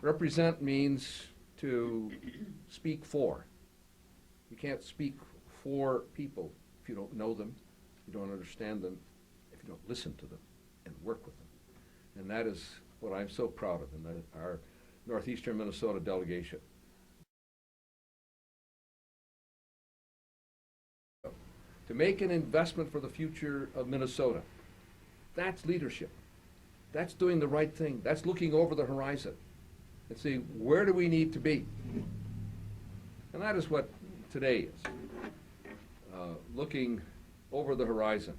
Represent means to speak for. You can't speak for people if you don't know them, if you don't understand them, if you don't listen to them and work with them. And that is what I'm so proud of in our Northeastern Minnesota delegation. To make an investment for the future of Minnesota, that's leadership. That's doing the right thing. That's looking over the horizon and saying, where do we need to be? And that is what today is, looking over the horizon.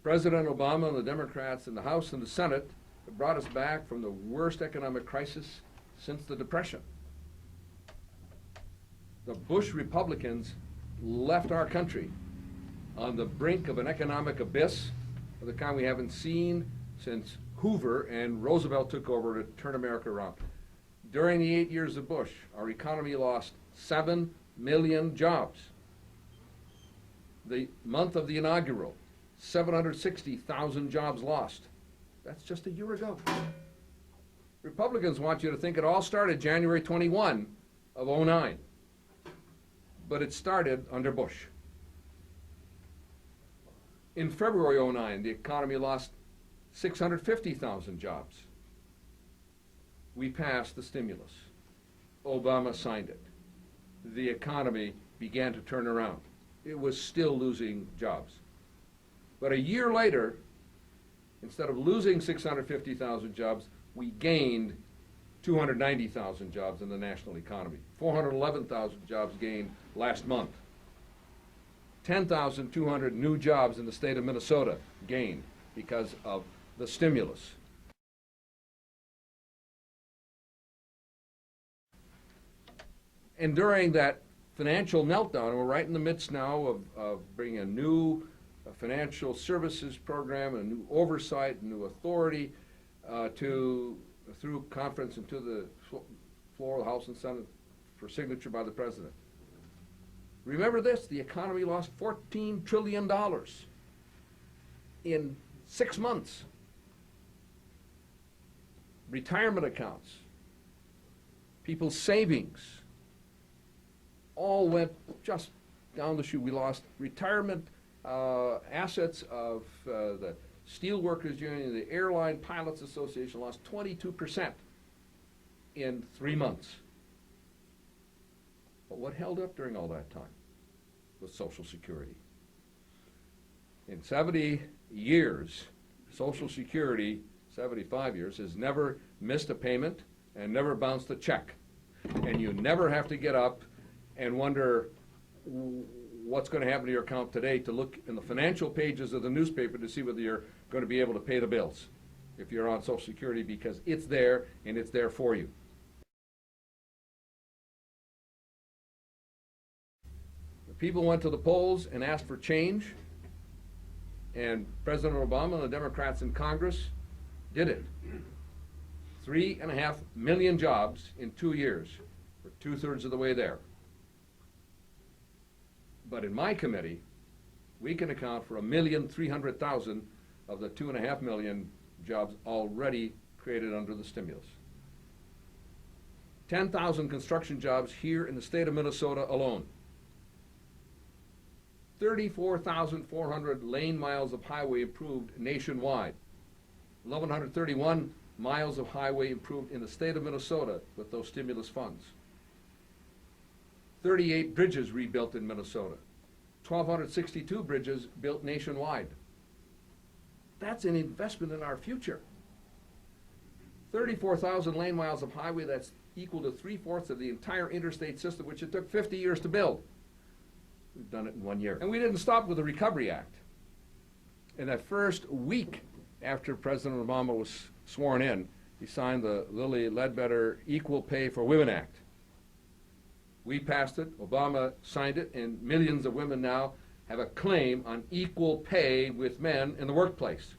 President Obama and the Democrats in the House and the Senate have brought us back from the worst economic crisis since the Depression. The Bush Republicans left our country on the brink of an economic abyss of the kind we haven't seen since Hoover and Roosevelt took over to turn America around. During the 8 years of Bush, our economy lost 7 million jobs. The month of the inaugural, 760,000 jobs lost. That's just a year ago. Republicans want you to think it all started January 21 of '09. But it started under Bush. In February '09, the economy lost 650,000 jobs. We passed the stimulus. Obama signed it. The economy began to turn around. It was still losing jobs. But a year later, instead of losing 650,000 jobs, we gained 290,000 jobs in the national economy. 411,000 jobs gained last month. 10,200 new jobs in the state of Minnesota gained because of the stimulus. And during that financial meltdown, we're right in the midst now of bringing a new financial services program, a new oversight, a new authority through conference and to the floor of the House and Senate for signature by the President. Remember this, the economy lost $14 trillion in 6 months. Retirement accounts, people's savings, all went just down the chute. We lost retirement assets of the Steelworkers Union, the Airline Pilots Association lost 22% in 3 months. But what held up during all that time was Social Security. In 70 years, Social Security, 75 years, has never missed a payment and never bounced a check. And you never have to get up and wonder what's going to happen to your account today, to look in the financial pages of the newspaper to see whether you're going to be able to pay the bills if you're on Social Security, because it's there and it's there for you. The people went to the polls and asked for change, and President Obama and the Democrats in Congress did it. 3.5 million jobs in 2 years. We're 2/3 of the way there. But in my committee, we can account for 1,300,000 of the 2.5 million jobs already created under the stimulus. 10,000 construction jobs here in the state of Minnesota alone. 34,400 lane miles of highway improved nationwide. 1,131 miles of highway improved in the state of Minnesota with those stimulus funds. 38 bridges rebuilt in Minnesota. 1,262 bridges built nationwide. That's an investment in our future. 34,000 lane miles of highway, that's equal to 3/4 of the entire interstate system, which it took 50 years to build. We've done it in 1 year. And we didn't stop with the Recovery Act. In that first week after President Obama was sworn in, he signed the Lilly Ledbetter Equal Pay for Women Act. We passed it, Obama signed it, and millions of women now have a claim on equal pay with men in the workplace.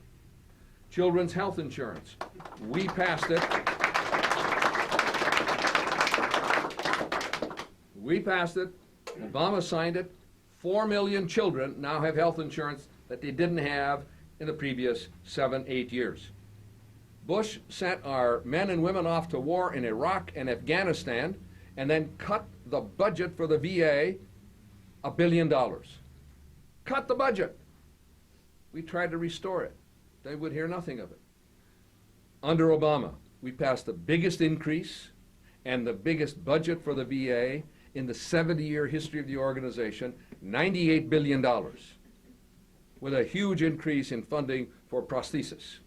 Children's health insurance, we passed it. We passed it, Obama signed it. 4 million children now have health insurance that they didn't have in the previous 7, 8 years. Bush sent our men and women off to war in Iraq and Afghanistan and then cut the budget for the VA $1 billion. Cut the budget. We tried to restore it. They would hear nothing of it. Under Obama, we passed the biggest increase and the biggest budget for the VA in the 70-year history of the organization, $98 billion, with a huge increase in funding for prosthesis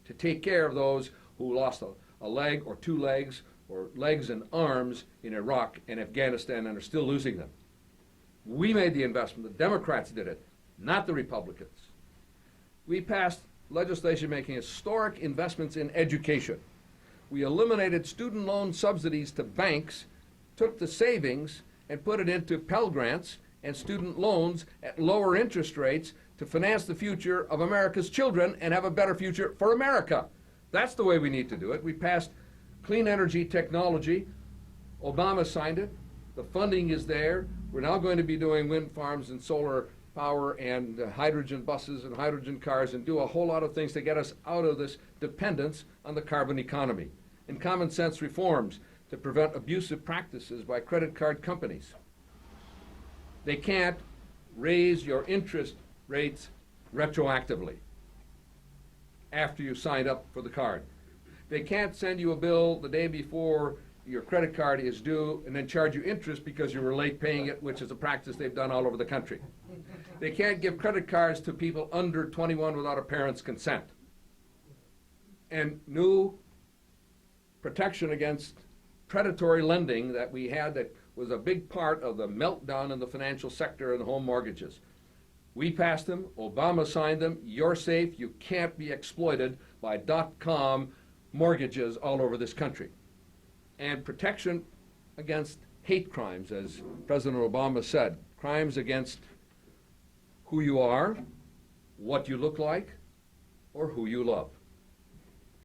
to take care of those who lost a leg or 2 legs or legs and arms in Iraq and Afghanistan and are still losing them. We made the investment. The Democrats did it, not the Republicans. We passed legislation making historic investments in education. We eliminated student loan subsidies to banks, took the savings and put it into Pell Grants and student loans at lower interest rates to finance the future of America's children and have a better future for America. That's the way we need to do it. We passed clean energy technology. Obama signed it. The funding is there. We're now going to be doing wind farms and solar power and hydrogen buses and hydrogen cars and do a whole lot of things to get us out of this dependence on the carbon economy. And common sense reforms to prevent abusive practices by credit card companies. They can't raise your interest rates retroactively after you signed up for the card. They can't send you a bill the day before your credit card is due and then charge you interest because you were late paying it, which is a practice they've done all over the country. They can't give credit cards to people under 21 without a parent's consent. And new protection against predatory lending that we had that was a big part of the meltdown in the financial sector and home mortgages. We passed them, Obama signed them, you're safe, you can't be exploited by .com mortgages all over this country. And protection against hate crimes, as President Obama said, crimes against who you are, what you look like, or who you love.